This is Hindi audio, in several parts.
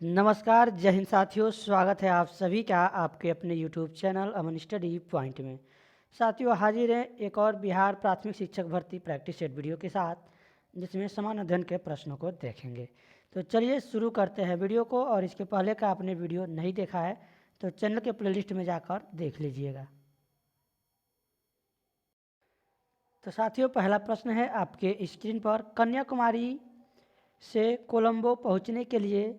नमस्कार, जय हिंद साथियों। स्वागत है आप सभी का आपके अपने YouTube चैनल अमन स्टडी पॉइंट में। साथियों, हाजिर हैं एक और बिहार प्राथमिक शिक्षक भर्ती प्रैक्टिस सेट वीडियो के साथ, जिसमें समान अध्ययन के प्रश्नों को देखेंगे। तो चलिए शुरू करते हैं वीडियो को। और इसके पहले का आपने वीडियो नहीं देखा है तो चैनल के प्लेलिस्ट में जाकर देख लीजिएगा। तो साथियों, पहला प्रश्न है आपके स्क्रीन पर। कन्याकुमारी से कोलंबो पहुंचने के लिए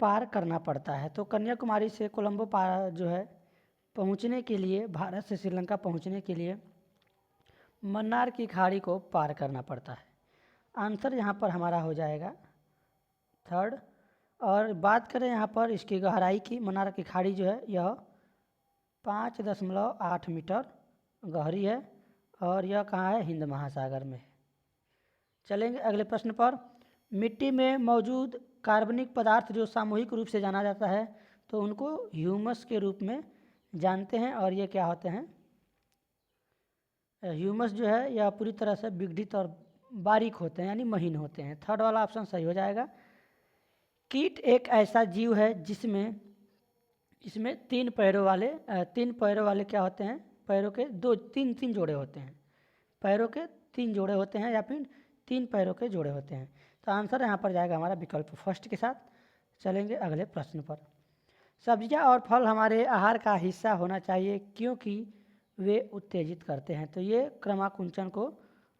पार करना पड़ता है। तो कन्याकुमारी से कोलंबो पार जो है पहुंचने के लिए, भारत से श्रीलंका पहुंचने के लिए मन्नार की खाड़ी को पार करना पड़ता है। आंसर यहाँ पर हमारा हो जाएगा थर्ड। और बात करें यहाँ पर इसकी गहराई की, मन्नार की खाड़ी जो है यह 5.8 मीटर गहरी है और यह कहाँ है? हिंद महासागर में है। चलेंगे अगले प्रश्न पर। मिट्टी में मौजूद कार्बनिक पदार्थ जो सामूहिक रूप से जाना जाता है तो उनको ह्यूमस के रूप में जानते हैं। और ये क्या होते हैं? ह्यूमस जो है यह पूरी तरह से विघटित और बारीक होते हैं, यानी महीन होते हैं। थर्ड वाला ऑप्शन सही हो जाएगा। कीट एक ऐसा जीव है जिसमें तीन पैरों वाले क्या होते हैं? पैरों के तीन जोड़े होते हैं। पैरों के 3 जोड़े होते हैं या फिर 3 पैरों के जोड़े होते हैं। तो आंसर यहाँ पर जाएगा हमारा विकल्प फर्स्ट के साथ। चलेंगे अगले प्रश्न पर। सब्जियाँ और फल हमारे आहार का हिस्सा होना चाहिए क्योंकि वे उत्तेजित करते हैं। तो ये क्रमाकुंचन को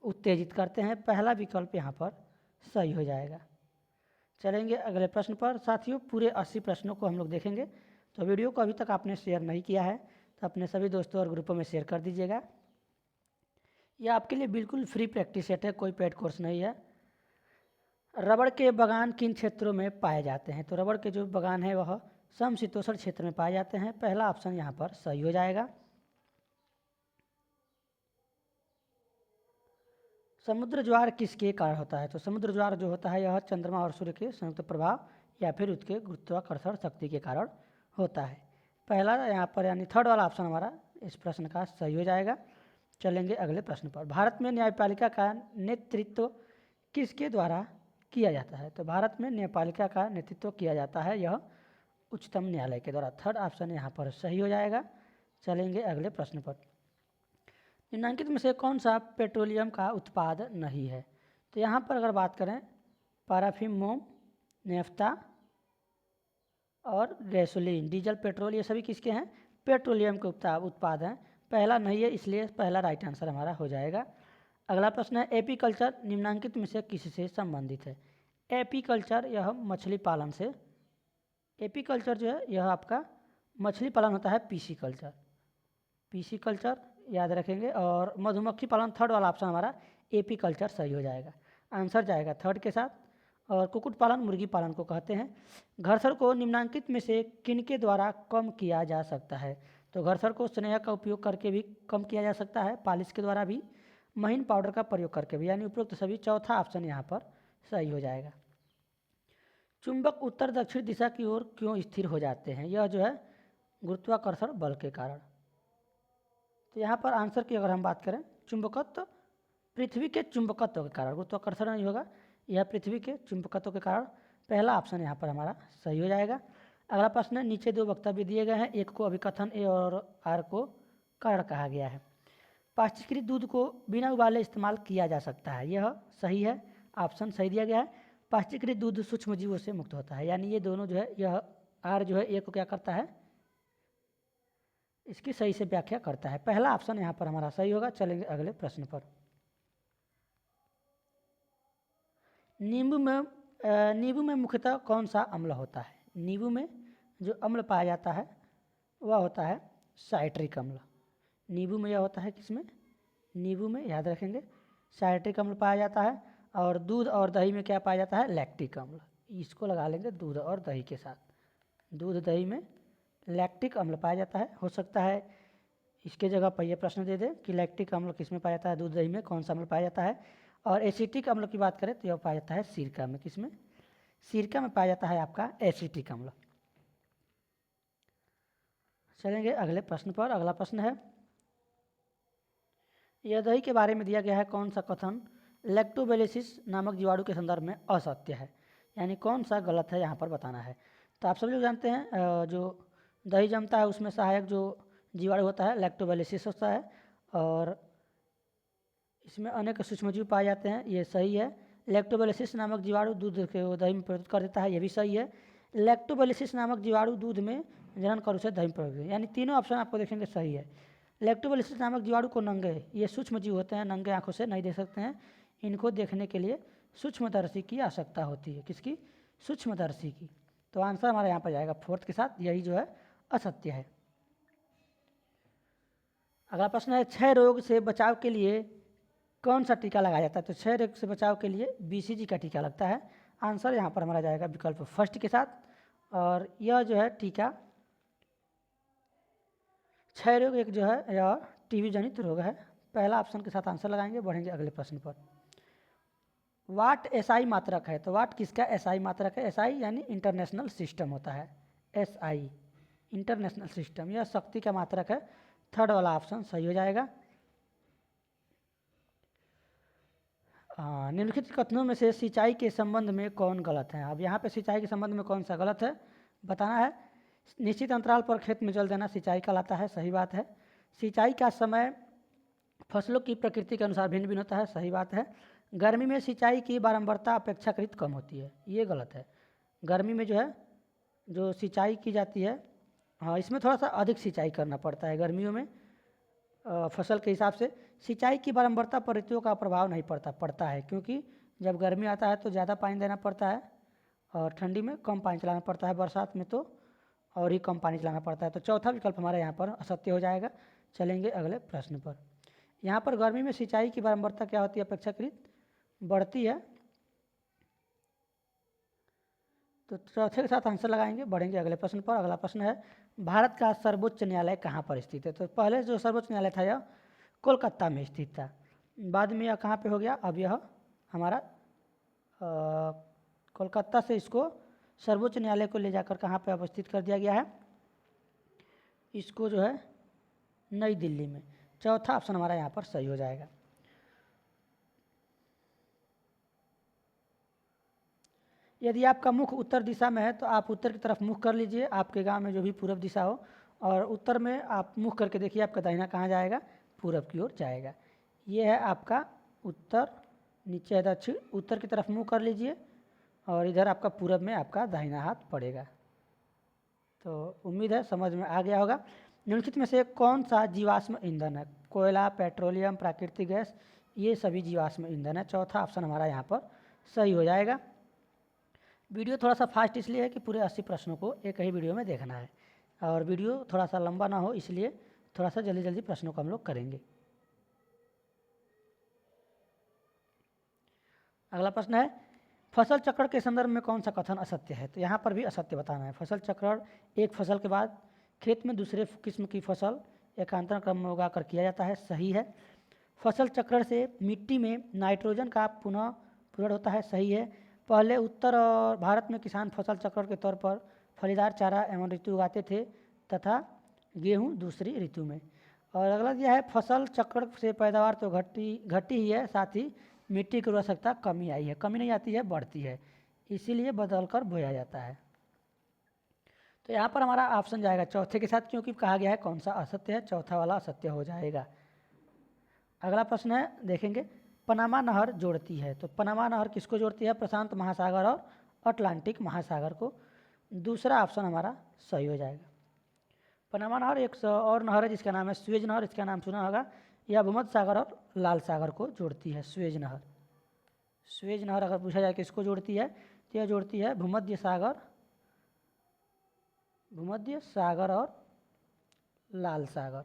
उत्तेजित करते हैं। पहला विकल्प यहाँ पर सही हो जाएगा। चलेंगे अगले प्रश्न पर। साथियों, पूरे 80 प्रश्नों को हम लोग देखेंगे। तो वीडियो को अभी तक आपने शेयर नहीं किया है तो अपने सभी दोस्तों और ग्रुपों में शेयर कर दीजिएगा। यह आपके लिए बिल्कुल फ्री प्रैक्टिस सेट है, कोई पेड कोर्स नहीं है। रबड़ के बागान किन क्षेत्रों में पाए जाते हैं? तो रबड़ के जो बागान है वह समशीतोष्ण क्षेत्र में पाए जाते हैं। पहला ऑप्शन यहाँ पर सही हो जाएगा। समुद्र ज्वार किसके कारण होता है? तो समुद्र ज्वार जो होता है यह चंद्रमा और सूर्य के संयुक्त प्रभाव या फिर उसके गुरुत्वाकर्षण शक्ति के कारण होता है। पहला यहाँ पर यानी थर्ड वाला ऑप्शन हमारा इस प्रश्न का सही हो जाएगा। चलेंगे अगले प्रश्न पर। भारत में न्यायपालिका का नेतृत्व किसके द्वारा किया जाता है? तो भारत में न्यायपालिका का नेतृत्व किया जाता है यह उच्चतम न्यायालय के द्वारा। थर्ड ऑप्शन यहाँ पर सही हो जाएगा। चलेंगे अगले प्रश्न पर। निम्नलिखित में से कौन सा पेट्रोलियम का उत्पाद नहीं है? तो यहाँ पर अगर बात करें, पैराफिन, मोम, नेफ्ता और गैसोलीन, डीजल, पेट्रोल, ये सभी किसके हैं? पेट्रोलियम के उत्पाद हैं। पहला नहीं है, इसलिए पहला राइट आंसर हमारा हो जाएगा। अगला प्रश्न है, एपीकल्चर निम्नलिखित में से किससे संबंधित है? एपीकल्चर यह मछली पालन से, एपीकल्चर जो है यह आपका मछली पालन होता है। पीसी कल्चर याद रखेंगे। और मधुमक्खी पालन, थर्ड वाला ऑप्शन हमारा एपीकल्चर सही हो जाएगा। आंसर जाएगा थर्ड के साथ। और कुक्कुट पालन मुर्गी पालन को कहते हैं। घर्षण को निम्नलिखित में से किनके द्वारा कम किया जा सकता है? तो घर्षण को स्नेह का उपयोग करके भी कम किया जा सकता है, पालिश के द्वारा भी, महीन पाउडर का प्रयोग करके भी, यानी उपरोक्त सभी। चौथा ऑप्शन यहाँ पर सही हो जाएगा। चुंबक उत्तर दक्षिण दिशा की ओर क्यों स्थिर हो जाते हैं? यह जो है गुरुत्वाकर्षण बल के कारण। तो यहाँ पर आंसर की अगर हम बात करें, चुंबकत्व, पृथ्वी के चुंबकत्व के कारण, गुरुत्वाकर्षण नहीं होगा, यह पृथ्वी के चुंबकत्व के कारण। पहला ऑप्शन यहाँ पर हमारा सही हो जाएगा। अगला प्रश्न है, नीचे 2 वक्तव्य दिए गए हैं, एक को अभिकथन ए और आर को कारण कहा गया है। पाश्चीकृत दूध को बिना उबाले इस्तेमाल किया जा सकता है, यह सही है। ऑप्शन सही दिया गया है। पाश्चीकृत दूध सूक्ष्म जीवों से मुक्त होता है, यानी ये दोनों जो है, यह आर जो है ए को क्या करता है? इसकी सही से व्याख्या करता है। पहला ऑप्शन यहाँ पर हमारा सही होगा। चलेंगे अगले प्रश्न पर। नींबू में मुख्यतः कौन सा अम्ल होता है? नींबू में जो अम्ल पाया जाता है वह होता है साइट्रिक अम्ल। नींबू में यह होता है किसमें? नींबू में, याद रखेंगे, साइट्रिक अम्ल पाया जाता है। और दूध और दही में क्या पाया जाता है? लैक्टिक अम्ल। इसको लगा लेंगे दूध और दही के साथ। दूध दही में लैक्टिक अम्ल पाया जाता है। हो सकता है इसके जगह पर यह प्रश्न दे दे कि लैक्टिक अम्ल किस में पाया जाता है, दूध दही में कौन सा अम्ल पाया जाता है। और एसिटिक अम्ल की बात करें तो यह पाया जाता है सिरका में। किसमें? सिरका में पाया जाता है आपका एसिटिक अम्ल। चलेंगे अगले प्रश्न पर। अगला प्रश्न है, यह दही के बारे में दिया गया है, कौन सा कथन लैक्टोबैसिलस नामक जीवाणु के संदर्भ में असत्य है? यानी कौन सा गलत है यहाँ पर बताना है। तो आप सब लोग जानते हैं जो दही जमता है उसमें सहायक जो जीवाणु होता है लैक्टोबैलिसिस होता है, और इसमें अनेक सूक्ष्मजीव पाए जाते हैं, ये सही है। लैक्टोबैलिसिस नामक जीवाणु दूध के वो दही में परिवर्तित कर देता है, ये भी सही है। लैक्टोबैलिसिस नामक जीवाणु दूध में जनन कर उसे दही में परिवर्तित करता है, यानी तीनों ऑप्शन आपको देखेंगे सही है। लैक्टोबैलिसिस नामक जीवाणु को नंगे, ये सूक्ष्मजीव होते हैं, नंगे आंखों से नहीं देख सकते हैं, इनको देखने के लिए सूक्ष्मदर्शी की आवश्यकता होती है। किसकी? सूक्ष्मदर्शी की। तो आंसर हमारा यहाँ पर जाएगा 4th के साथ, यही जो है असत्य है। अगला प्रश्न है, क्षय रोग से बचाव के लिए कौन सा टीका लगाया जाता है? तो क्षय रोग से बचाव के लिए BCG का टीका लगता है। आंसर यहाँ पर हमारा जाएगा विकल्प फर्स्ट के साथ, और यह जो है टीका क्षय रोग एक जो है यह TB जनित रोग है। पहला ऑप्शन के साथ आंसर लगाएंगे, बढ़ेंगे अगले प्रश्न पर। वाट SI मात्रक है? तो वाट किसका SI मात्रक है? SI यानी इंटरनेशनल सिस्टम होता है, SI इंटरनेशनल सिस्टम, यह शक्ति का मात्रक है। 3rd वाला ऑप्शन सही हो जाएगा। निम्नलिखित कथनों में से सिंचाई के संबंध में कौन गलत है? अब यहाँ पे सिंचाई के संबंध में कौन सा गलत है बताना है। निश्चित अंतराल पर खेत में जल देना सिंचाई कहलाता है, सही बात है। सिंचाई का समय फसलों की प्रकृति के अनुसार भिन्न भिन्न होता है, सही बात है। गर्मी में सिंचाई की बारंबारता अपेक्षाकृत कम होती है, ये गलत है। गर्मी में जो है जो सिंचाई की जाती है, हाँ, इसमें थोड़ा सा अधिक सिंचाई करना पड़ता है गर्मियों में। फसल के हिसाब से सिंचाई की बारंबारता पर ऋतुओं का प्रभाव नहीं पड़ता है, क्योंकि जब गर्मी आता है तो ज़्यादा पानी देना पड़ता है, और ठंडी में कम पानी चलाना पड़ता है, बरसात में तो और ही कम पानी चलाना पड़ता है। तो चौथा विकल्प हमारे यहाँ पर असत्य हो जाएगा। चलेंगे अगले प्रश्न पर। यहाँ पर गर्मी में सिंचाई की बारंबारता क्या होती है? अपेक्षाकृत बढ़ती है। तो चौथे के साथ आंसर लगाएंगे, बढ़ेंगे अगले प्रश्न पर। अगला प्रश्न है, भारत का सर्वोच्च न्यायालय कहाँ पर स्थित है? तो पहले जो सर्वोच्च न्यायालय था यह कोलकाता में स्थित था, बाद में यह कहाँ पे हो गया? अब यह हमारा कोलकाता से इसको सर्वोच्च न्यायालय को ले जाकर कहाँ पे अवस्थित कर दिया गया है? इसको जो है नई दिल्ली में। चौथा ऑप्शन हमारा यहाँ पर सही हो जाएगा। यदि आपका मुख उत्तर दिशा में है तो आप उत्तर की तरफ मुख कर लीजिए, आपके गांव में जो भी पूर्व दिशा हो, और उत्तर में आप मुख करके देखिए आपका दाहिना कहाँ जाएगा? पूरब की ओर जाएगा। ये है आपका उत्तर, नीचे है दक्षिण, उत्तर की तरफ मुँह कर लीजिए और इधर आपका पूरब में आपका दाहिना हाथ पड़ेगा। तो उम्मीद है समझ में आ गया होगा। निम्नलिखित में से कौन सा जीवाश्म ईंधन है? कोयला, पेट्रोलियम, प्राकृतिक गैस, ये सभी जीवाश्म ईंधन है। चौथा ऑप्शन हमारा यहाँ पर सही हो जाएगा। वीडियो थोड़ा सा फास्ट इसलिए है कि पूरे 80 प्रश्नों को एक ही वीडियो में देखना है, और वीडियो थोड़ा सा लंबा ना हो इसलिए थोड़ा सा जल्दी जल्दी प्रश्नों को हम लोग करेंगे। अगला प्रश्न है, फसल चक्र के संदर्भ में कौन सा कथन असत्य है? तो यहाँ पर भी असत्य बताना है। फसल चक्र एक फसल के बाद खेत में दूसरे किस्म की फसल एकांतर क्रम में उगाकर किया जाता है, सही है। फसल चक्र से मिट्टी में नाइट्रोजन का पुनः पूरण होता है, सही है। पहले उत्तर और भारत में किसान फसल चक्र के तौर पर फलीदार चारा एवं ऋतु उगाते थे तथा गेहूँ दूसरी ऋतु में। और अगला यह है, फसल चक्र से पैदावार तो घटी ही है, साथ ही मिट्टी की उर्वरकता कमी आई है, कमी नहीं आती है, बढ़ती है, इसीलिए बदल कर बोया जाता है। तो यहाँ पर हमारा ऑप्शन जाएगा चौथे के साथ, क्योंकि कहा गया है कौन सा असत्य है, चौथा वाला असत्य हो जाएगा। अगला प्रश्न है, देखेंगे, पनामा नहर जोड़ती है। तो पनामा नहर किसको जोड़ती है? प्रशांत महासागर और अटलांटिक महासागर को। दूसरा ऑप्शन हमारा सही हो जाएगा। पनामा नहर एक और नहर है जिसका नाम है स्वेज नहर, इसका नाम सुना होगा। यह भूमध्य सागर और लाल सागर को जोड़ती है, स्वेज नहर। स्वेज नहर अगर पूछा जाए किसको जोड़ती है, तो यह जोड़ती है भूमध्य सागर और लाल सागर।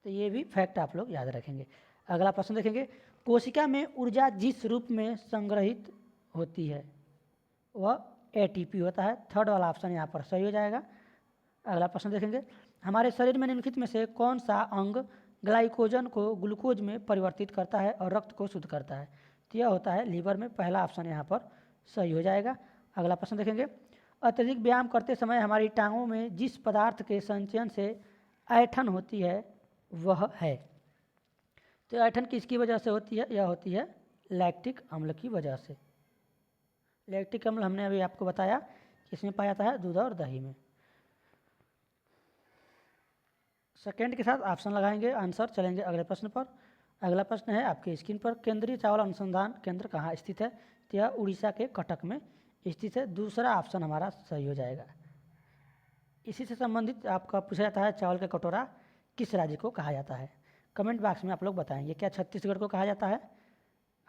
तो ये भी फैक्ट आप लोग याद रखेंगे। अगला प्रश्न देखेंगे, कोशिका में ऊर्जा जिस रूप में संग्रहित होती है वह ATP होता है। 3rd वाला ऑप्शन यहाँ पर सही हो जाएगा। अगला प्रश्न देखेंगे, हमारे शरीर में निम्नलिखित में से कौन सा अंग ग्लाइकोजन को ग्लूकोज में परिवर्तित करता है और रक्त को शुद्ध करता है? तो यह होता है लीवर में। पहला ऑप्शन यहाँ पर सही हो जाएगा। अगला प्रश्न देखेंगे, अत्यधिक व्यायाम करते समय हमारी टांगों में जिस पदार्थ के संचयन से ऐंठन होती है वह है। तो ऐंठन किसकी वजह से होती है? यह होती है लैक्टिक अम्ल की वजह से। लैक्टिक अम्ल हमने अभी आपको बताया किसमें पाया जाता है, दूध और दही में। सेकेंड के साथ ऑप्शन लगाएंगे आंसर। चलेंगे अगले प्रश्न पर। अगला प्रश्न है आपकी स्क्रीन पर, केंद्रीय चावल अनुसंधान केंद्र कहाँ स्थित है? तो यह उड़ीसा के कटक में स्थित है। दूसरा ऑप्शन हमारा सही हो जाएगा। इसी से संबंधित आपका पूछा जाता है, चावल का कटोरा किस राज्य को कहा जाता है? कमेंट बॉक्स में आप लोग बताएंगे, क्या छत्तीसगढ़ को कहा जाता है?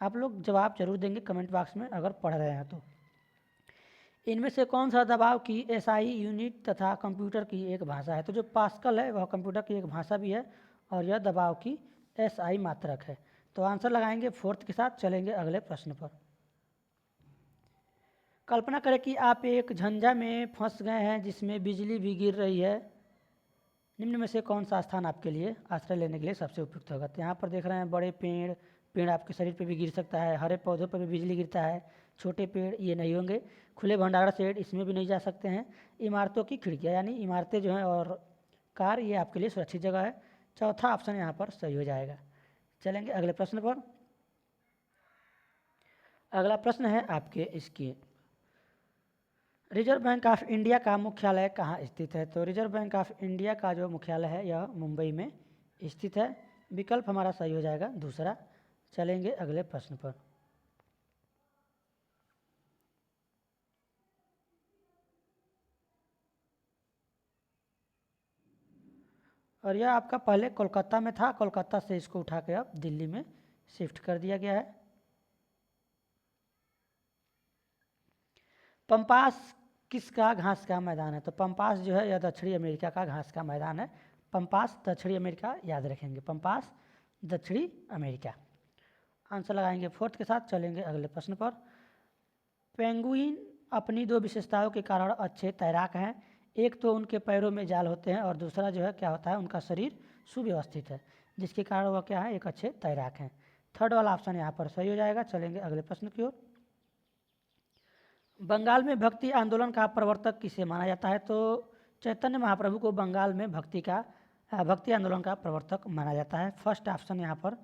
आप लोग जवाब जरूर देंगे कमेंट बॉक्स में अगर पढ़ रहे हैं तो। इनमें से कौन सा दबाव की एसआई यूनिट तथा कंप्यूटर की एक भाषा है? तो जो पास्कल है वह कंप्यूटर की एक भाषा भी है और यह दबाव की एसआई मात्रक है। तो आंसर लगाएंगे फोर्थ के साथ। चलेंगे अगले प्रश्न पर। कल्पना करें कि आप एक झंझा में फंस गए हैं जिसमें बिजली भी गिर रही है। निम्न में से कौन सा स्थान आपके लिए आश्रय लेने के लिए सबसे उपयुक्त होगा? तो यहाँ पर देख रहे हैं बड़े पेड़ आपके शरीर पे भी गिर सकता है, हरे पौधों पर भी बिजली गिरता है। छोटे पेड़ ये नहीं होंगे। खुले भंडारण शेड इसमें भी नहीं जा सकते हैं। इमारतों की खिड़कियाँ यानी इमारतें जो हैं और कार, ये आपके लिए सुरक्षित जगह है। चौथा ऑप्शन यहाँ पर सही हो जाएगा। चलेंगे अगले प्रश्न पर। अगला प्रश्न है आपके इसकी, रिजर्व बैंक ऑफ इंडिया का मुख्यालय कहाँ स्थित है? तो रिजर्व बैंक ऑफ इंडिया का जो मुख्यालय है यह मुंबई में स्थित है। विकल्प हमारा सही हो जाएगा दूसरा। चलेंगे अगले प्रश्न पर। और यह आपका पहले कोलकाता में था, कोलकाता से इसको उठा के अब दिल्ली में शिफ्ट कर दिया गया है। पंपास किसका घास का मैदान है? तो पंपास जो है यह दक्षिणी अमेरिका का घास का मैदान है। पंपास दक्षिणी अमेरिका, याद रखेंगे, पंपास दक्षिणी अमेरिका। आंसर लगाएंगे फोर्थ के साथ। चलेंगे अगले प्रश्न पर। पेंगुइन अपनी दो विशेषताओं के कारण अच्छे तैराक हैं। एक तो उनके पैरों में जाल होते हैं और दूसरा जो है क्या होता है, उनका शरीर सुव्यवस्थित है, जिसके कारण वह क्या है, एक अच्छे तैराक हैं। थर्ड वाला ऑप्शन यहाँ पर सही हो जाएगा। चलेंगे अगले प्रश्न की ओर। बंगाल में भक्ति आंदोलन का प्रवर्तक किसे माना जाता है? तो चैतन्य महाप्रभु को बंगाल में भक्ति आंदोलन का प्रवर्तक माना जाता है। फर्स्ट ऑप्शन यहाँ पर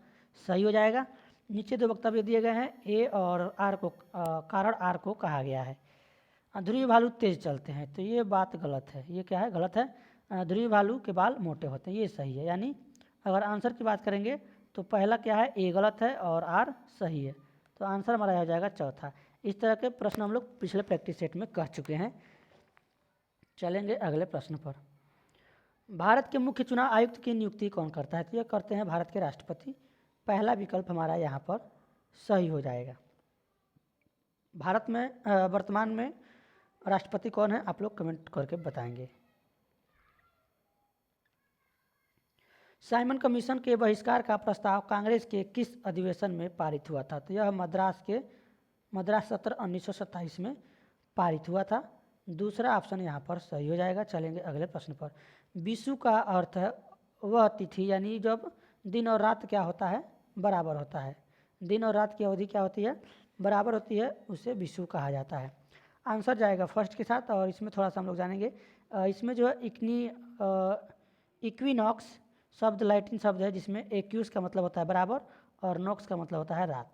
सही हो जाएगा। नीचे दो वक्तव्य दिए गए हैं, ए और आर को कारण आर को कहा गया है। ध्रुवी भालू तेज चलते हैं, तो ये बात गलत है। ये क्या है, गलत है। ध्रुवी भालू के बाल मोटे होते हैं, ये सही है। यानी अगर आंसर की बात करेंगे तो पहला क्या है, ए गलत है और आर सही है। तो आंसर हमारा हो जाएगा चौथा। इस तरह के प्रश्न हम लोग पिछले प्रैक्टिस सेट में कर चुके हैं। चलेंगे अगले प्रश्न पर। भारत के मुख्य चुनाव आयुक्त की नियुक्ति कौन करता है? तो ये करते हैं भारत के राष्ट्रपति। पहला विकल्प हमारा यहाँ पर सही हो जाएगा। भारत में वर्तमान में राष्ट्रपति कौन है, आप लोग कमेंट करके बताएंगे। साइमन कमीशन के बहिष्कार का प्रस्ताव कांग्रेस के किस अधिवेशन में पारित हुआ था? तो यह मद्रास सत्र 1927 में पारित हुआ था। दूसरा ऑप्शन यहाँ पर सही हो जाएगा। चलेंगे अगले प्रश्न पर। विषु का अर्थ है वह तिथि, यानी जब दिन और रात क्या होता है, बराबर होता है। दिन और रात की अवधि क्या होती है, बराबर होती है, उसे विषु कहा जाता है। आंसर जाएगा फर्स्ट के साथ। और इसमें थोड़ा सा हम लोग जानेंगे, इसमें जो है इक्विनॉक्स शब्द लैटिन शब्द है, जिसमें एक्यूस का मतलब होता है बराबर और नॉक्स का मतलब होता है रात।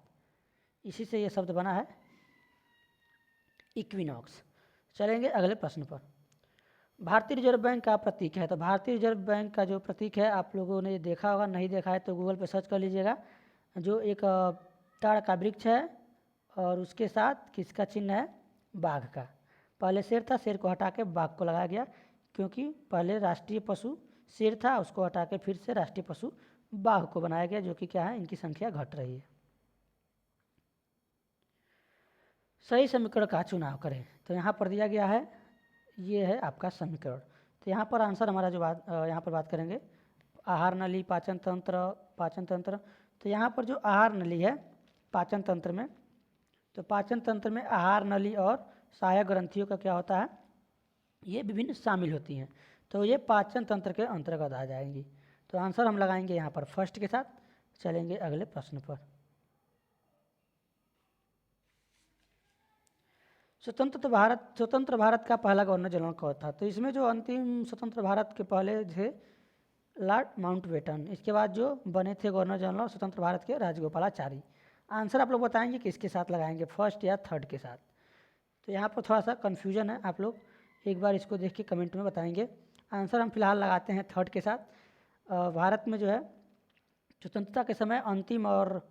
इसी से ये शब्द बना है इक्विनॉक्स। चलेंगे अगले प्रश्न पर। भारतीय रिजर्व बैंक का प्रतीक है? तो भारतीय रिजर्व बैंक का जो प्रतीक है, आप लोगों ने देखा होगा, नहीं देखा है तो गूगल पे सर्च कर लीजिएगा। जो एक ताड़ का वृक्ष है और उसके साथ किसका चिन्ह है, बाघ का। पहले शेर था, शेर को हटा के बाघ को लगाया गया, क्योंकि पहले राष्ट्रीय पशु शेर था, उसको हटा के फिर से राष्ट्रीय पशु बाघ को बनाया गया, जो कि क्या है, इनकी संख्या घट रही है। सही समीकरण का चुनाव करें, तो यहाँ पर दिया गया है, ये है आपका समीकरण। तो यहाँ पर आंसर हमारा जो यहाँ पर बात करेंगे, आहार नली, पाचन तंत्र। तो यहाँ पर जो आहार नली है पाचन तंत्र में, तो पाचन तंत्र में आहार नली और सहायक ग्रंथियों का क्या होता है, ये विभिन्न शामिल होती हैं, तो ये पाचन तंत्र के अंतर्गत आ जाएंगी। तो आंसर हम लगाएंगे यहाँ पर फर्स्ट के साथ। चलेंगे अगले प्रश्न पर। स्वतंत्र भारत का पहला गवर्नर जनरल कौन था? तो इसमें जो अंतिम स्वतंत्र भारत के पहले थे लॉर्ड माउंटबेटन। इसके बाद जो बने थे गवर्नर जनरल स्वतंत्र भारत के, राजगोपालाचारी। आंसर आप लोग बताएंगे किसके साथ लगाएंगे, फर्स्ट या थर्ड के साथ। तो यहाँ पर थोड़ा सा कन्फ्यूजन है, आप लोग एक बार इसको देख के कमेंट में बताएंगे। आंसर हम फिलहाल लगाते हैं थर्ड के साथ। भारत में जो है स्वतंत्रता के समय अंतिम और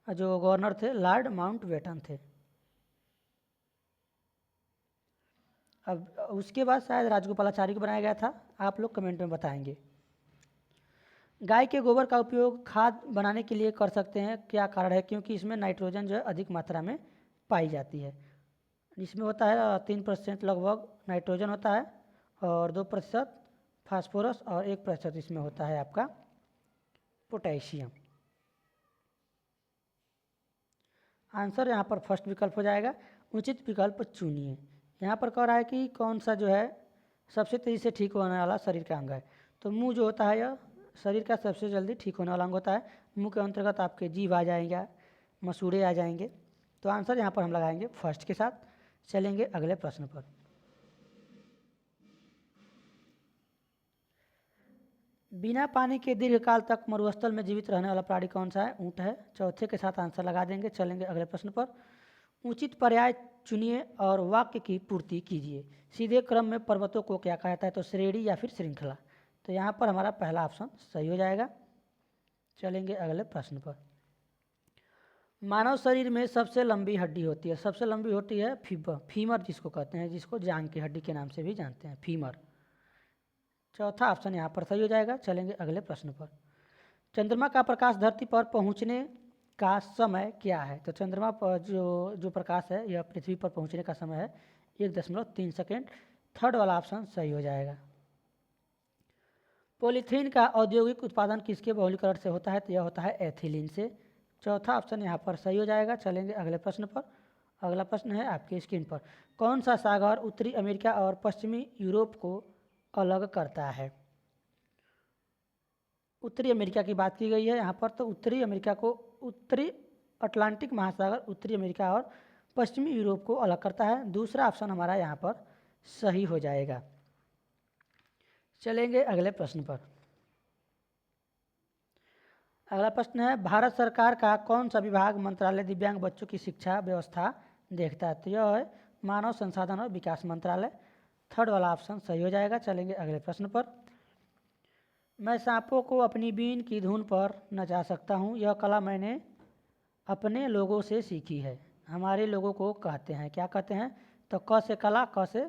जो गवर्नर थे लॉर्ड माउंटबेटन थे। अब उसके बाद शायद राजगोपालाचारी को बनाया गया था, आप लोग कमेंट में बताएंगे। गाय के गोबर का उपयोग खाद बनाने के लिए कर सकते हैं, क्या कारण है? क्योंकि इसमें नाइट्रोजन जो है अधिक मात्रा में पाई जाती है। इसमें होता है 3% लगभग नाइट्रोजन होता है और 2% फास्फोरस और 1% इसमें होता है आपका पोटेशियम। आंसर यहाँ पर फर्स्ट विकल्प हो जाएगा। उचित विकल्प चुनिए। यहाँ पर कह रहा है कि कौन सा जो है सबसे तेज़ी से ठीक होने वाला शरीर का अंग है। तो मुंह जो होता है यह शरीर का सबसे जल्दी ठीक होने वाला अंग होता है। मुंह के अंतर्गत आपके जीभ आ जाएगा, मसूड़े आ जाएंगे। तो आंसर यहाँ पर हम लगाएंगे फर्स्ट के साथ। चलेंगे अगले प्रश्न पर। बिना पानी के दीर्घकाल तक मरुस्थल में जीवित रहने वाला प्राणी कौन सा है? ऊँट है। चौथे के साथ आंसर लगा देंगे। चलेंगे अगले प्रश्न पर। उचित पर्याय चुनिए और वाक्य की पूर्ति कीजिए। सीधे क्रम में पर्वतों को क्या कहता है? तो श्रेणी या फिर श्रृंखला। तो यहाँ पर हमारा पहला ऑप्शन सही हो जाएगा। चलेंगे अगले प्रश्न पर। मानव शरीर में सबसे लंबी हड्डी होती है, सबसे लंबी होती है फीमर जिसको कहते हैं, जिसको जांघ की हड्डी के नाम से भी जानते हैं, फीमर। चौथा ऑप्शन यहाँ पर सही हो जाएगा। चलेंगे अगले प्रश्न पर। चंद्रमा का प्रकाश धरती पर पहुँचने का समय क्या है? तो चंद्रमा पर जो प्रकाश है यह पृथ्वी पर पहुँचने का समय है 1.3 सेकेंड। थर्ड वाला ऑप्शन सही हो जाएगा। पॉलीथीन का औद्योगिक उत्पादन किसके बहुलीकरण से होता है? तो यह होता है एथिलीन से। चौथा ऑप्शन यहाँ पर सही हो जाएगा। चलेंगे अगले प्रश्न पर। अगला प्रश्न है आपकी स्क्रीन पर। कौन सा सागर उत्तरी अमेरिका और पश्चिमी यूरोप को अलग करता है? उत्तरी अमेरिका की बात की गई है यहाँ पर। तो उत्तरी अमेरिका को उत्तरी अटलांटिक महासागर उत्तरी अमेरिका और पश्चिमी यूरोप को अलग करता है। दूसरा ऑप्शन हमारा यहाँ पर सही हो जाएगा। चलेंगे अगले प्रश्न पर। अगला प्रश्न है भारत सरकार का कौन सा विभाग मंत्रालय दिव्यांग बच्चों की शिक्षा व्यवस्था देखता है? तो यह है मानव संसाधन और विकास मंत्रालय। थर्ड वाला ऑप्शन सही हो जाएगा। चलेंगे अगले प्रश्न पर। मैं सांपों को अपनी बीन की धुन पर नचा सकता हूँ, यह कला मैंने अपने लोगों से सीखी है। हमारे लोगों को कहते हैं, क्या कहते हैं? तो क से कला, क से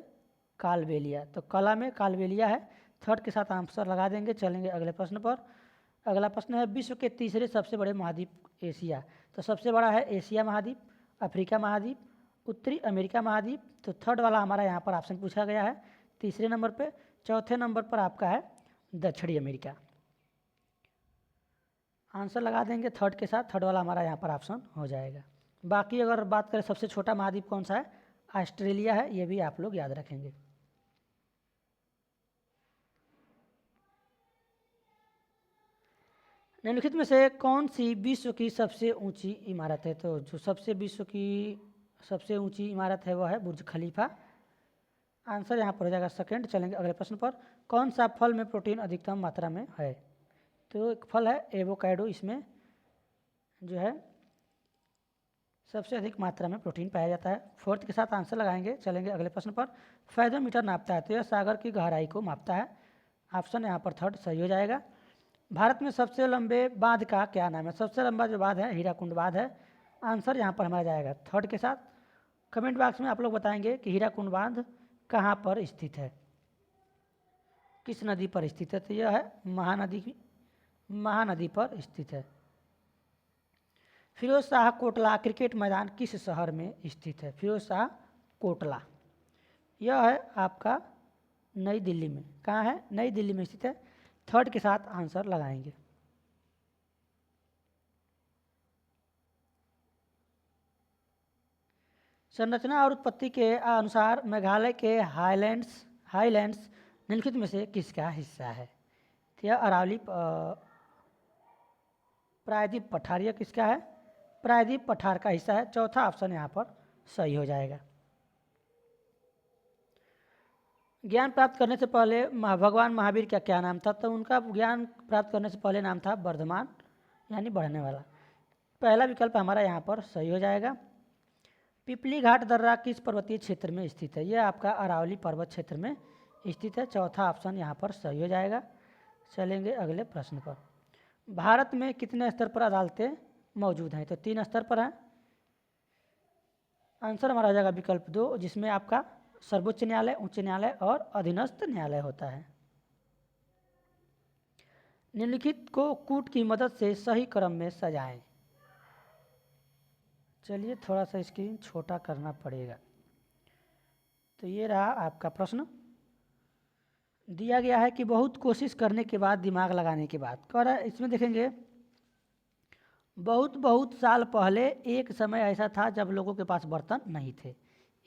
कालबेलिया। तो कला में कालबेलिया है। थर्ड के साथ आंसर लगा देंगे। चलेंगे अगले प्रश्न पर। अगला प्रश्न है विश्व के तीसरे सबसे बड़े महाद्वीप एशिया। तो सबसे बड़ा है एशिया महाद्वीप, अफ्रीका महाद्वीप, उत्तरी अमेरिका महाद्वीप। तो थर्ड वाला हमारा यहाँ पर ऑप्शन पूछा गया है तीसरे नंबर पे। चौथे नंबर पर आपका है दक्षिणी अमेरिका। आंसर लगा देंगे थर्ड के साथ। थर्ड वाला हमारा यहाँ पर ऑप्शन हो जाएगा। बाकी अगर बात करें सबसे छोटा महाद्वीप कौन सा है? ऑस्ट्रेलिया है। ये भी आप लोग याद रखेंगे। निम्नलिखित में से कौन सी विश्व की सबसे ऊंची इमारत है? तो जो विश्व की सबसे ऊंची इमारत है वह है बुर्ज खलीफा। आंसर यहाँ पर हो जाएगा सेकंड। चलेंगे अगले प्रश्न पर। कौन सा फल में प्रोटीन अधिकतम मात्रा में है? तो एक फल है एवोकाडो, इसमें जो है सबसे अधिक मात्रा में प्रोटीन पाया जाता है। फोर्थ के साथ आंसर लगाएंगे। चलेंगे अगले प्रश्न पर। फेदोमीटर नापता है, तो यह सागर की गहराई को मापता है। ऑप्शन यहाँ पर थर्ड सही हो जाएगा। भारत में सबसे लंबे बांध का क्या नाम है? सबसे लंबा जो बांध है हीराकुंड बांध है। आंसर यहाँ पर हमारा जाएगा थर्ड के साथ। कमेंट बॉक्स में आप लोग बताएंगे कि हीराकुंड बांध कहाँ पर स्थित है, किस नदी पर स्थित है? तो यह है महानदी पर स्थित है। फिरोज शाह कोटला क्रिकेट मैदान किस शहर में स्थित है? फिरोज शाह कोटला यह है आपका नई दिल्ली में। कहाँ है? नई दिल्ली में स्थित है। थर्ड के साथ आंसर लगाएंगे। संरचना और उत्पत्ति के अनुसार मेघालय के हाईलैंड्स निम्नलिखित में से किसका हिस्सा है? तो यह अरावली प्रायद्वीप पठार, यह किसका है? प्रायद्वीप पठार का हिस्सा है। चौथा ऑप्शन यहाँ पर सही हो जाएगा। ज्ञान प्राप्त करने से पहले भगवान महावीर का क्या नाम था? तो उनका ज्ञान प्राप्त करने से पहले नाम था वर्धमान, यानी बढ़ने वाला। पहला विकल्प हमारा यहाँ पर सही हो जाएगा। पिपली घाट दर्रा किस पर्वतीय क्षेत्र में स्थित है? यह आपका अरावली पर्वत क्षेत्र में स्थित है। चौथा ऑप्शन यहाँ पर सही हो जाएगा। चलेंगे अगले प्रश्न पर। भारत में कितने स्तर पर अदालतें मौजूद हैं? तो 3 स्तर पर हैं। आंसर हमारा हो जाएगा विकल्प 2, जिसमें आपका सर्वोच्च न्यायालय, उच्च न्यायालय और अधीनस्थ न्यायालय होता है। निम्नलिखित को कूट की मदद से सही क्रम में सजाएं। चलिए थोड़ा सा स्क्रीन छोटा करना पड़ेगा। तो ये रहा आपका प्रश्न। दिया गया है कि बहुत कोशिश करने के बाद, दिमाग लगाने के बाद, कह रहा है इसमें देखेंगे, बहुत बहुत साल पहले एक समय ऐसा था जब लोगों के पास बर्तन नहीं थे।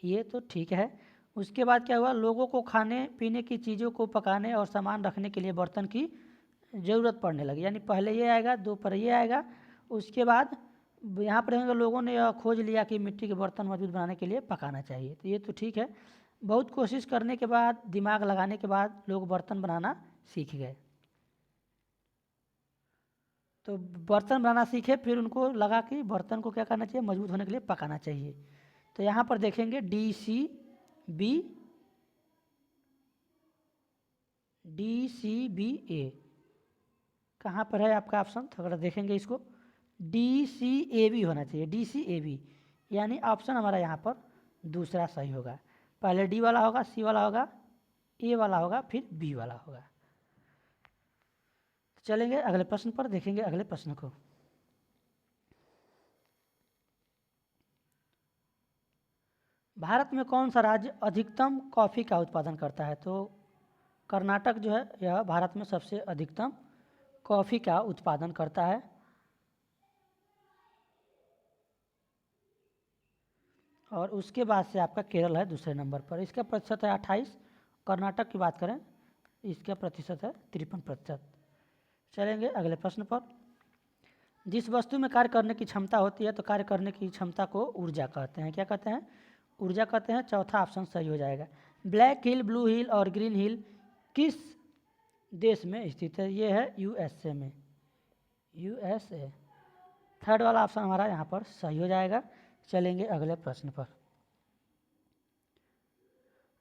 ये तो ठीक है। उसके बाद क्या हुआ? लोगों को खाने पीने की चीज़ों को पकाने और सामान रखने के लिए बर्तन की ज़रूरत पड़ने लगी। यानी पहले ये आएगा, 2 पर ये आएगा। उसके बाद यहाँ पर लोगों ने यह खोज लिया कि मिट्टी के बर्तन मजबूत बनाने के लिए पकाना चाहिए। तो ये तो ठीक है। बहुत कोशिश करने के बाद, दिमाग लगाने के बाद लोग बर्तन बनाना सीख गए। तो बर्तन बनाना सीखे, फिर उनको लगा कि बर्तन को क्या करना चाहिए? मजबूत होने के लिए पकाना चाहिए। तो यहाँ पर देखेंगे DCBA कहाँ पर है आपका ऑप्शन? थोड़ा देखेंगे इसको। DCAB होना चाहिए, DCAB। यानी ऑप्शन हमारा यहाँ पर दूसरा सही होगा। पहले डी वाला होगा, सी वाला होगा, ए वाला होगा, फिर बी वाला होगा। चलेंगे अगले प्रश्न पर, देखेंगे अगले प्रश्न को। भारत में कौन सा राज्य अधिकतम कॉफ़ी का उत्पादन करता है? तो कर्नाटक जो है, यह भारत में सबसे अधिकतम कॉफ़ी का उत्पादन करता है। और उसके बाद से आपका केरल है दूसरे नंबर पर। इसका प्रतिशत है 28। कर्नाटक की बात करें, इसका प्रतिशत है 53%। चलेंगे अगले प्रश्न पर। जिस वस्तु में कार्य करने की क्षमता होती है, तो कार्य करने की क्षमता को ऊर्जा कहते हैं। क्या कहते हैं? ऊर्जा कहते हैं। चौथा ऑप्शन सही हो जाएगा। ब्लैक हिल, ब्लू हिल और ग्रीन हिल किस देश में स्थित है? ये है USA में, USA। थर्ड वाला ऑप्शन हमारा यहाँ पर सही हो जाएगा। चलेंगे अगले प्रश्न पर।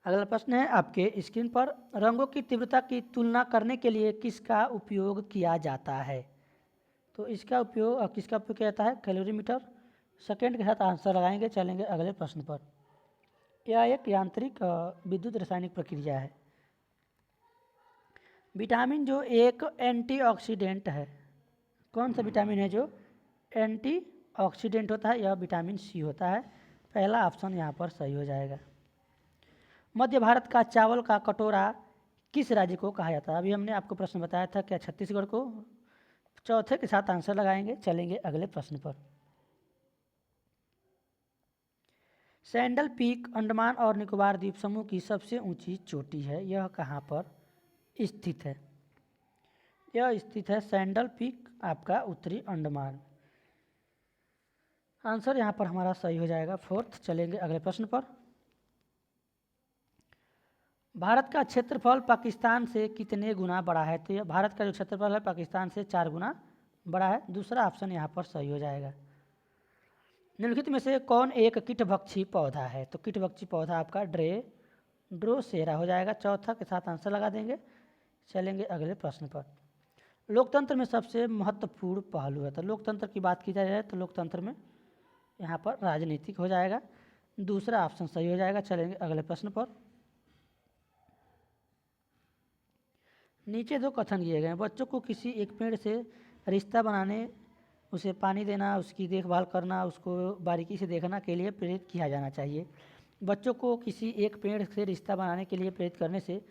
अगला प्रश्न है आपके स्क्रीन पर, रंगों की तीव्रता की तुलना करने के लिए किसका उपयोग किया जाता है? तो इसका उपयोग, किसका उपयोग किया जाता है? कैलोरीमीटर। सेकेंड के साथ आंसर लगाएंगे। चलेंगे अगले प्रश्न पर। यह एक यांत्रिक विद्युत रासायनिक प्रक्रिया है। विटामिन जो एक एंटीऑक्सीडेंट है, कौन सा विटामिन है जो एंटीऑक्सीडेंट होता है? यह विटामिन C होता है। पहला ऑप्शन यहाँ पर सही हो जाएगा। मध्य भारत का चावल का कटोरा किस राज्य को कहा जाता है? अभी हमने आपको प्रश्न बताया था, क्या छत्तीसगढ़ को? चौथे के साथ आंसर लगाएंगे। चलेंगे अगले प्रश्न पर। सैंडल पीक अंडमान और निकोबार द्वीप समूह की सबसे ऊंची चोटी है। यह कहाँ पर स्थित है? यह स्थित है सैंडल पीक आपका उत्तरी अंडमान। आंसर यहाँ पर हमारा सही हो जाएगा, 4th। चलेंगे अगले प्रश्न पर। भारत का क्षेत्रफल पाकिस्तान से कितने गुना बड़ा है? तो यह भारत का जो क्षेत्रफल है पाकिस्तान से 4 गुना बड़ा है। दूसरा ऑप्शन यहाँ पर सही हो जाएगा। निम्नलिखित में से कौन एक कीटभक्षी पौधा है? तो कीटभक्षी पौधा आपका ड्रोसेरा हो जाएगा। चौथा के साथ आंसर लगा देंगे। चलेंगे अगले प्रश्न पर। लोकतंत्र में सबसे महत्वपूर्ण पहलू है। तो लोकतंत्र की बात की जाए तो लोकतंत्र में यहाँ पर राजनीतिक हो जाएगा। दूसरा ऑप्शन सही हो जाएगा। चलेंगे अगले प्रश्न पर। नीचे 2 कथन दिए गए हैं। बच्चों को किसी एक पेड़ से रिश्ता बनाने, उसे पानी देना, उसकी देखभाल करना, उसको बारीकी से देखना के लिए प्रेरित किया जाना चाहिए। बच्चों को किसी एक पेड़ से रिश्ता बनाने के लिए प्रेरित करने से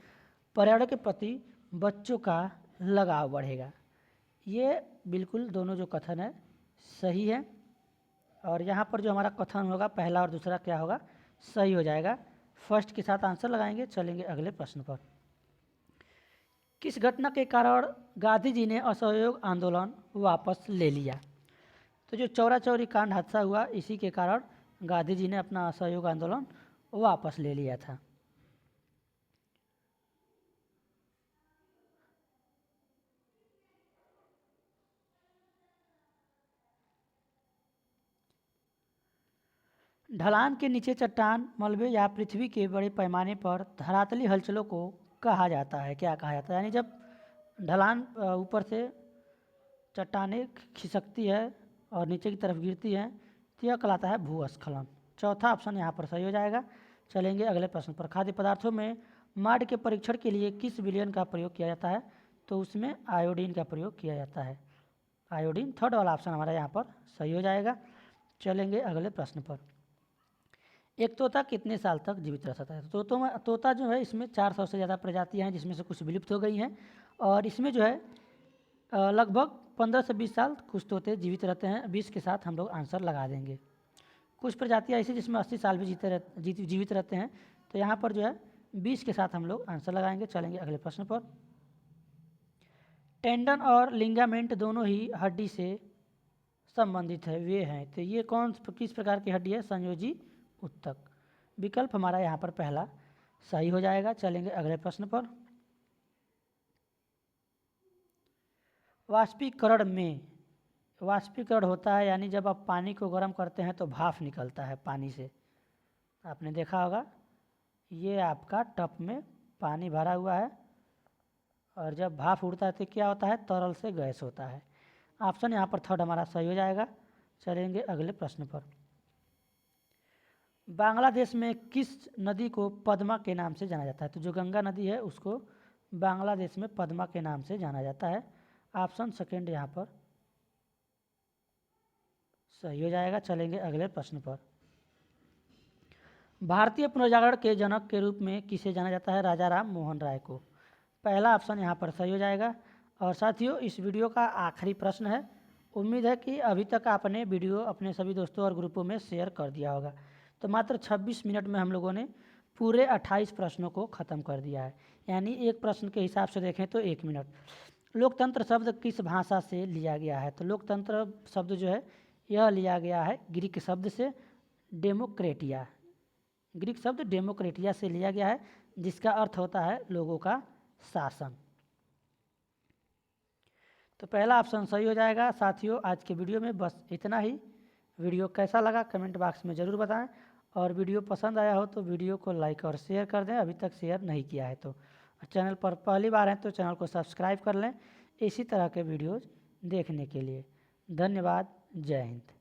पर्यावरण के प्रति बच्चों का लगाव बढ़ेगा। ये बिल्कुल दोनों जो कथन है सही है। और यहाँ पर जो हमारा कथन होगा, पहला और दूसरा क्या होगा? सही हो जाएगा। फर्स्ट के साथ आंसर लगाएंगे। चलेंगे अगले प्रश्न पर। किस घटना के कारण गांधी जी ने असहयोग आंदोलन वापस ले लिया? तो जो चौरा चौरी कांड हादसा हुआ, इसी के कारण गांधी जी ने अपना असहयोग आंदोलन वापस ले लिया था। ढलान के नीचे चट्टान, मलबे या पृथ्वी के बड़े पैमाने पर धरातली हलचलों को कहा जाता है। क्या कहा जाता है? यानी जब ढलान ऊपर से चट्टानें खिसकती है और नीचे की तरफ गिरती हैं तो यह कहलाता है भूस्खलन। चौथा ऑप्शन यहाँ पर सही हो जाएगा। चलेंगे अगले प्रश्न पर। खाद्य पदार्थों में माड के परीक्षण के लिए किस विलयन का प्रयोग किया जाता है? तो उसमें आयोडीन का प्रयोग किया जाता है। आयोडीन, थर्ड वाला ऑप्शन हमारा यहाँ पर सही हो जाएगा। चलेंगे अगले प्रश्न पर। एक तोता कितने साल तक जीवित रह सकता है? तो तोता जो है इसमें 400 से ज़्यादा प्रजातियाँ हैं, जिसमें से कुछ विलुप्त हो गई हैं, और इसमें जो है लगभग 15 से 20 साल कुछ तोते जीवित रहते हैं। 20 के साथ हम लोग आंसर लगा देंगे। कुछ प्रजातियाँ ऐसी जिसमें 80 साल भी जीवित रहते हैं, तो यहाँ पर जो है 20 के साथ हम लोग आंसर लगाएंगे। चलेंगे अगले प्रश्न पर। टेंडन और लिंगामेंट दोनों ही हड्डी से संबंधित है, वे हैं, तो ये किस प्रकार की हड्डी है? संयोजी उत्तक। विकल्प हमारा यहाँ पर पहला सही हो जाएगा। चलेंगे अगले प्रश्न पर। वाष्पीकरण होता है, यानी जब आप पानी को गर्म करते हैं तो भाप निकलता है पानी से। आपने देखा होगा, ये आपका टब में पानी भरा हुआ है और जब भाप उड़ता है तो क्या होता है? तरल से गैस होता है। ऑप्शन यहाँ पर थर्ड हमारा सही हो जाएगा। चलेंगे अगले प्रश्न पर। बांग्लादेश में किस नदी को पद्मा के नाम से जाना जाता है? तो जो गंगा नदी है उसको बांग्लादेश में पद्मा के नाम से जाना जाता है। ऑप्शन सेकेंड यहाँ पर सही हो जाएगा। चलेंगे अगले प्रश्न पर। भारतीय पुनर्जागरण के जनक के रूप में किसे जाना जाता है? राजा राम मोहन राय को। पहला ऑप्शन यहाँ पर सही हो जाएगा। और साथियों, इस वीडियो का आखिरी प्रश्न है। उम्मीद है कि अभी तक आपने वीडियो अपने सभी दोस्तों और ग्रुपों में शेयर कर दिया होगा। तो मात्र 26 मिनट में हम लोगों ने पूरे 28 प्रश्नों को ख़त्म कर दिया है। यानी एक प्रश्न के हिसाब से देखें तो 1 मिनट। लोकतंत्र शब्द किस भाषा से लिया गया है? तो लोकतंत्र शब्द जो है यह लिया गया है ग्रीक शब्द से डेमोक्रेटिया। ग्रीक शब्द डेमोक्रेटिया से लिया गया है, जिसका अर्थ होता है लोगों का शासन। तो पहला ऑप्शन सही हो जाएगा। साथियों, आज के वीडियो में बस इतना ही। वीडियो कैसा लगा कमेंट बॉक्स में ज़रूर बताएं, और वीडियो पसंद आया हो तो वीडियो को लाइक और शेयर कर दें, अभी तक शेयर नहीं किया है तो। चैनल पर पहली बार हैं तो चैनल को सब्सक्राइब कर लें इसी तरह के वीडियोज़ देखने के लिए। धन्यवाद। जय हिंद।